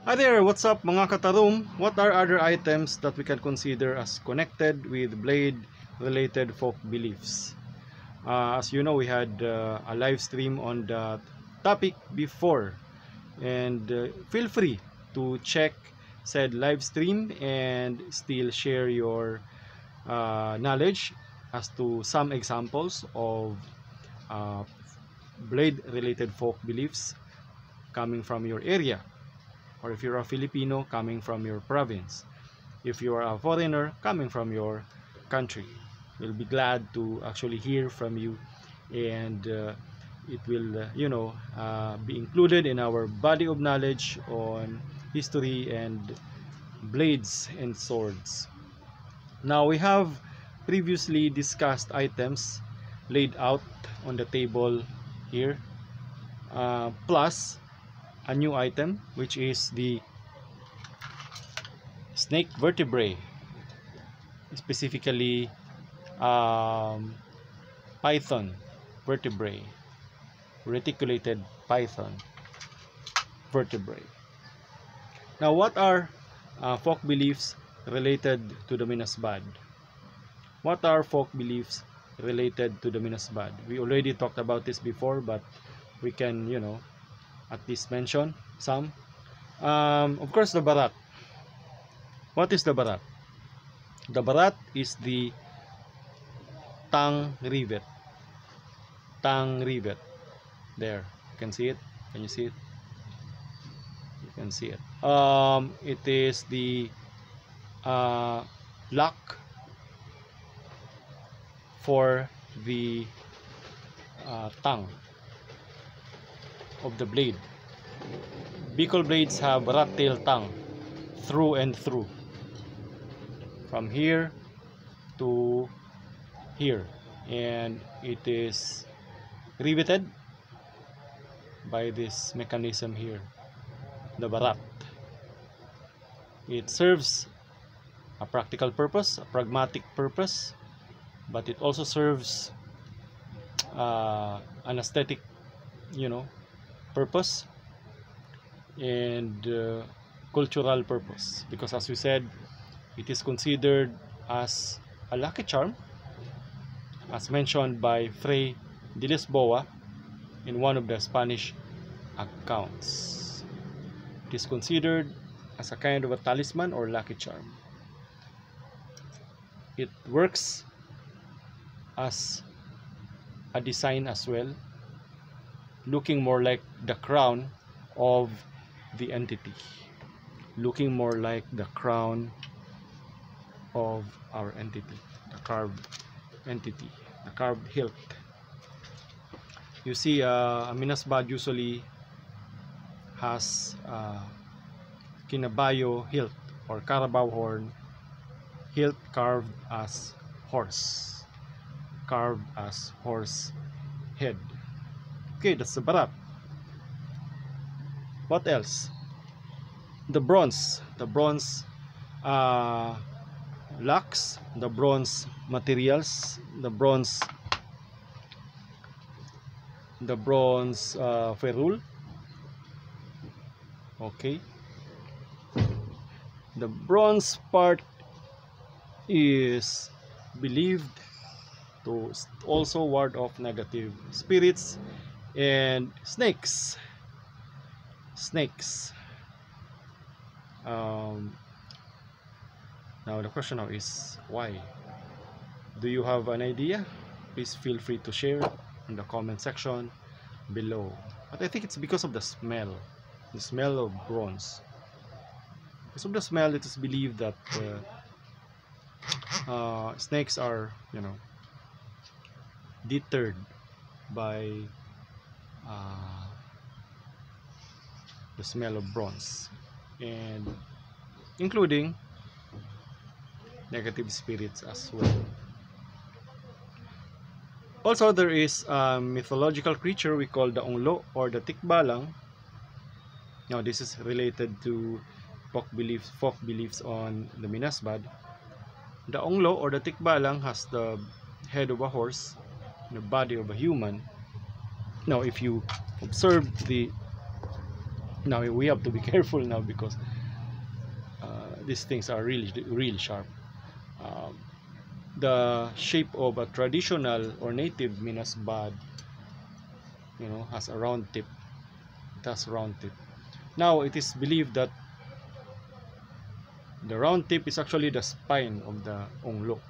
Hi there, what's up mga katarum? What are other items that we can consider as connected with blade related folk beliefs? As you know, we had a live stream on the topic before, and feel free to check said live stream and still share your knowledge as to some examples of uh, blade related folk beliefs coming from your area, or if you're a Filipino, coming from your province, if you are a foreigner coming from your country. We'll be glad to actually hear from you, and it will be included in our body of knowledge on history and blades and swords. Now we have previously discussed items laid out on the table here, plus a new item, which is the snake vertebrae, specifically python vertebrae, reticulated python vertebrae. Now, what are folk beliefs related to the Minasbad? What are folk beliefs related to the Minasbad? We already talked about this before, but we can, at least mention some. Of course, the barat. What is the barat? The barat is the tang rivet. Tang rivet. There, you can see it. Can you see it? You can see it. It is the lock for the tang of the blade. Bikol blades have rat tail tang through and through, from here to here, and it is riveted by this mechanism here, the barat. It serves a practical purpose, a pragmatic purpose, but it also serves an aesthetic, purpose, and cultural purpose, because as we said, it is considered as a lucky charm, as mentioned by Fray de Lisboa in one of the Spanish accounts. It is considered as a kind of a talisman or lucky charm. It works as a design as well, looking more like the crown of the entity, looking more like the crown of our entity, the carved entity, the carved hilt. You see, a Minasbad usually has kinabayo hilt or carabao horn hilt carved as horse, carved as horse head. Okay, that's the barat. What else? The bronze locks, the bronze materials, the bronze ferrule. Okay, the bronze part is believed to also ward off negative spirits and snakes. Now the question now is why? Do you have an idea? Please feel free to share in the comment section below. But I think it's because of the smell of bronze. Because of the smell, it is believed that snakes are, deterred by the smell of bronze, and including negative spirits as well. Also, there is a mythological creature we call the onglo or the tikbalang. Now, this is related to folk beliefs on the Minasbad. The onglo or the tikbalang has the head of a horse and the body of a human. Now, if you observe the Now we have to be careful now because these things are really sharp. Um, the shape of a traditional or native Minasbad, has a round tip. It has a round tip. Now it is believed that the round tip is actually the spine of the onglo,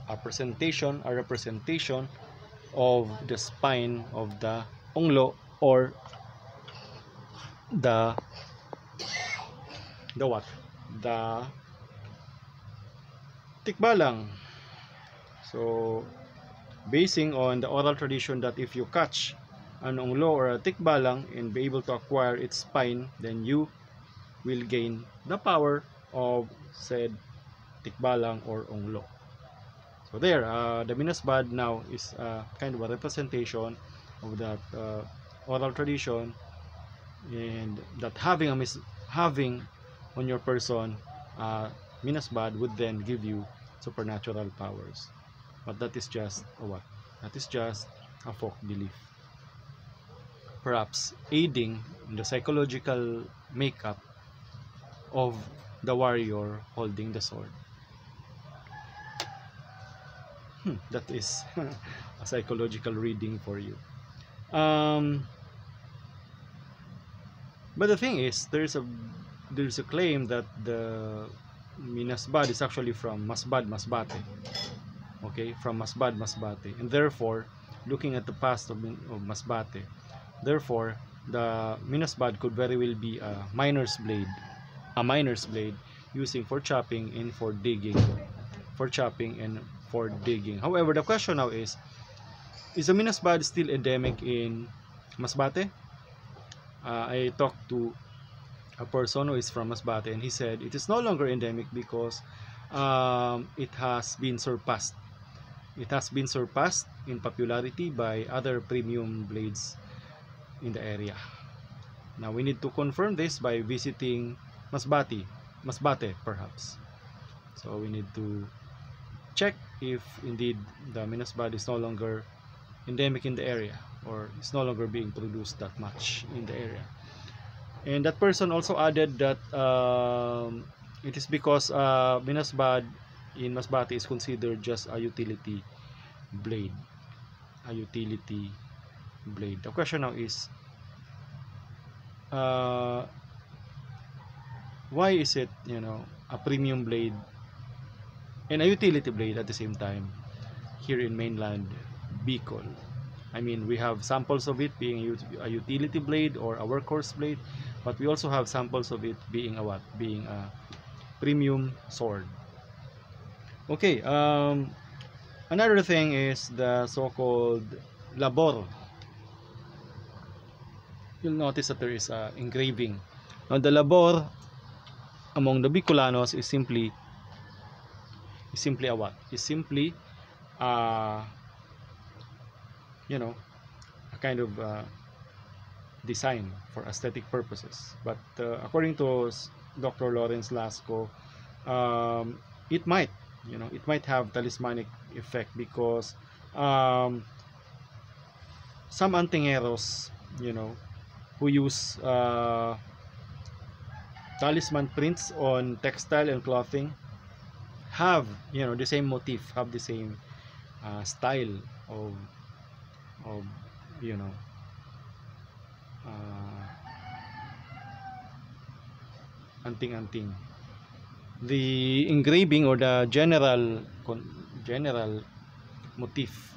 a representation of the spine of the onglo, or the what? The tikbalang. So basing on the oral tradition that if you catch an onglo or a tikbalang and be able to acquire its spine, then you will gain the power of said tikbalang or onglo. So there, the Minasbad now is kind of a representation of that oral tradition, and that having on your person Minasbad would then give you supernatural powers. But that is just a what? That is just a folk belief. Perhaps aiding in the psychological makeup of the warrior holding the sword. That is a psychological reading for you. But the thing is, there's a claim that the Minasbad is actually from Masbate. Okay, from Masbate, and therefore, looking at the past of Masbate, therefore, the Minasbad could very well be a miner's blade using for chopping and for digging, However, the question now is the Minasbad still endemic in Masbate? I talked to a person who is from Masbate, and he said it is no longer endemic because it has been surpassed. It has been surpassed in popularity by other premium blades in the area. Now we need to confirm this by visiting Masbate perhaps. So we need to check if indeed the Minasbad is no longer endemic in the area, or is no longer being produced that much in the area. And that person also added that it is because Minasbad in Masbate is considered just a utility blade. The question now is, why is it a premium blade and a utility blade at the same time here in mainland Bikol? I mean, we have samples of it being a utility blade or a workhorse blade, but we also have samples of it being a premium sword. Okay, another thing is the so-called labor. You'll notice that there is a engraving. Now the labor among the Bicolanos is simply a what? Is simply a kind of design for aesthetic purposes. But according to Dr. Lawrence Lasco, it might have talismanic effect because some antingeros, who use talisman prints on textile and clothing have the same motif, have the same style of anting-anting. The engraving or the general motif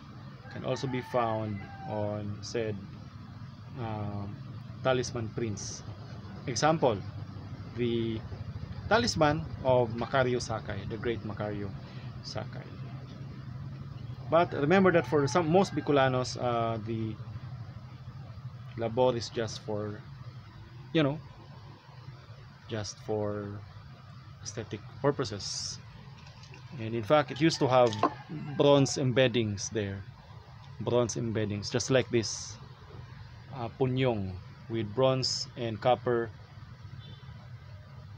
can also be found on said talisman prints. Example, the talisman of Macario Sakay, the great Macario Sakay. But remember that for most Bicolanos, the labor is just for aesthetic purposes. And in fact, it used to have bronze embeddings there, just like this Punyong with bronze and copper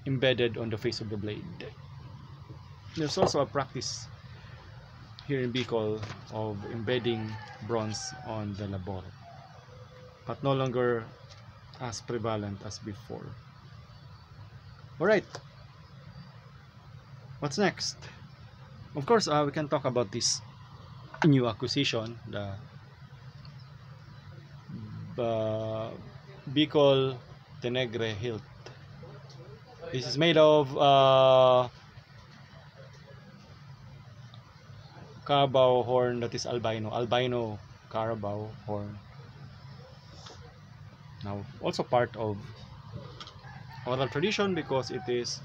embedded on the face of the blade. There's also a practice here in Bicol of embedding bronze on the labor, but no longer as prevalent as before. Alright, what's next? Of course, we can talk about this new acquisition, the Bikol Tenegre Hilt. This is made of carabao horn, that is albino carabao horn. Now, also part of oral tradition because it is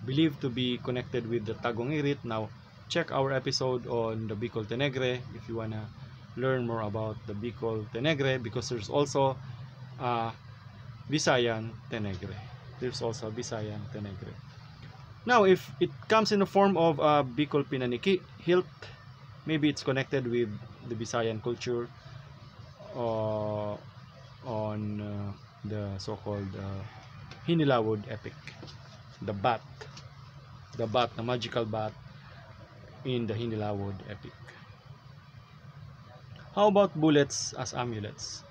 believed to be connected with the Tagong. Now, check our episode on the Bikol Tenegre if you wanna learn more about the Bikol Tenegre, because there's also Visayan Tenegre. Now, if it comes in the form of a Bikol Pinaniki hilt, maybe it's connected with the Visayan culture on the so-called Hinilawod epic, the magical bat in the Hinilawod epic. How about bullets as amulets?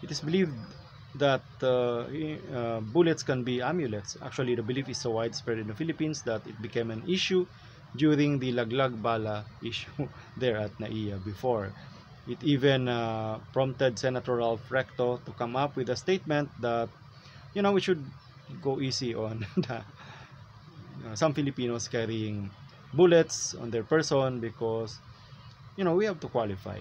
It is believed that bullets can be amulets. Actually, the belief is so widespread in the Philippines that it became an issue during the Laglag Bala issue there at Naiya before. It even prompted Senator Ralph Recto to come up with a statement that, you know, we should go easy on the, some Filipinos carrying bullets on their person because, you know, we have to qualify.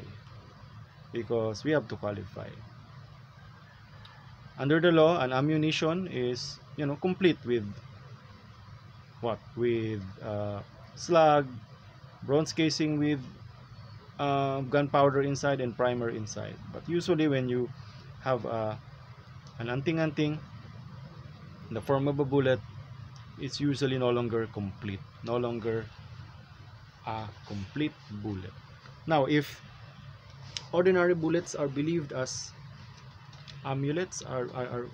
Under the law, an ammunition is, you know, complete with what? With slug, bronze casing with gunpowder inside and primer inside. But usually when you have an anting-anting in the form of a bullet, it's usually no longer complete, no longer a complete bullet. Now, if ordinary bullets are believed as amulets, are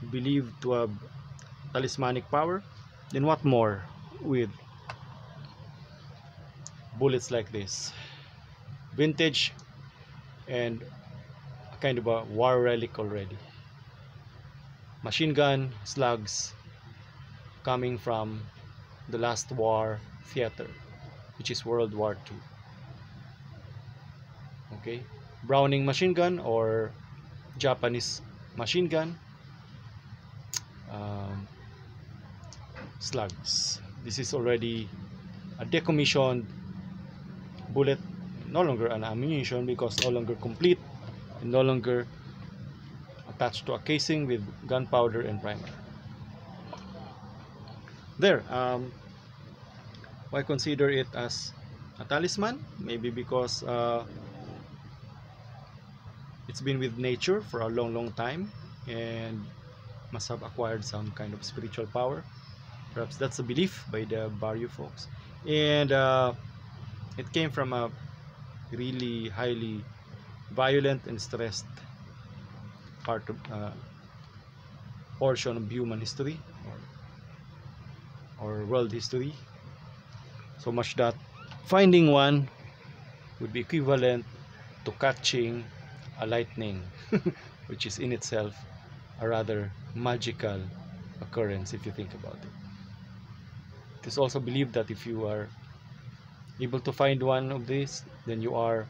believed to have talismanic power, then what more with bullets like this? Vintage and kind of a war relic already. Machine gun slugs coming from the last war theater, which is World War II. Okay, Browning machine gun or Japanese machine gun, slugs. This is already a decommissioned bullet, no longer an ammunition because no longer complete and no longer attached to a casing with gunpowder and primer. There, why consider it as a talisman? Maybe because it's been with nature for a long time and must have acquired some kind of spiritual power. Perhaps that's a belief by the Barrio folks. And it came from a really highly violent and stressed part of portion of human history or world history, so much that finding one would be equivalent to catching a lightning which is in itself a rather magical occurrence if you think about it. It is also believed that if you are able to find one of these, then you are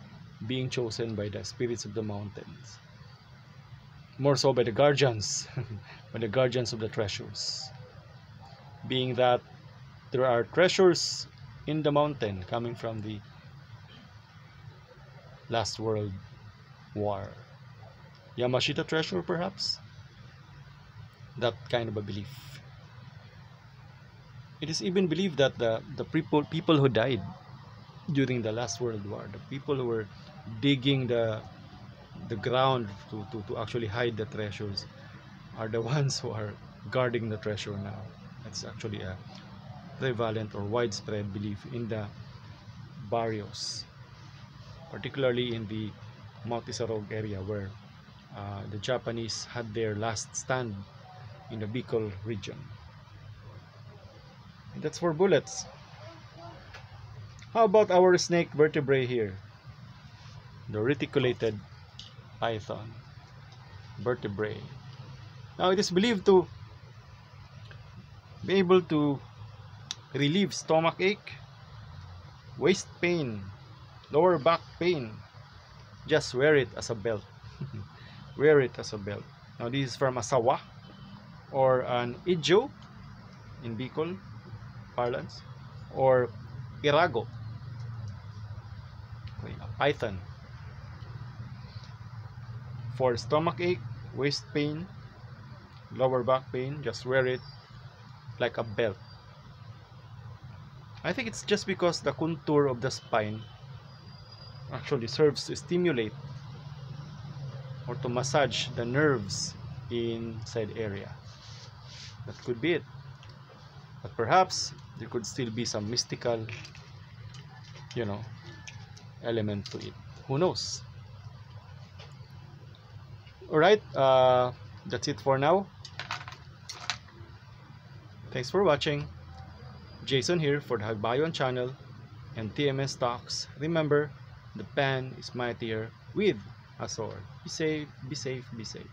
being chosen by the spirits of the mountains, more so by the guardians by the guardians of the treasures, being that there are treasures in the mountain coming from the last world war. Yamashita treasure, perhaps? That kind of a belief. It is even believed that the people who died during the last world war, the people who were digging the ground to actually hide the treasures, are the ones who are guarding the treasure now. That's actually a prevalent or widespread belief in the barrios, particularly in the Mount Isarog area where the Japanese had their last stand in the Bikol region. And that's for bullets. How about our snake vertebrae here? The reticulated python vertebrae. Now it is believed to be able to relieve stomach ache, waist pain, lower back pain. Just wear it as a belt. Wear it as a belt. Now this is from asawa or an idjo in Bikol parlance, or irago, okay, a python. For stomach ache, waist pain, lower back pain, just wear it like a belt. I think it's just because the contour of the spine actually serves to stimulate or to massage the nerves inside area. That could be it. But perhaps there could still be some mystical, element to it. Who knows? Alright, that's it for now. Thanks for watching. Jason here for the Hagbayon channel and TMS Talks. Remember, the pen is mightier with a sword. Be safe, be safe, be safe.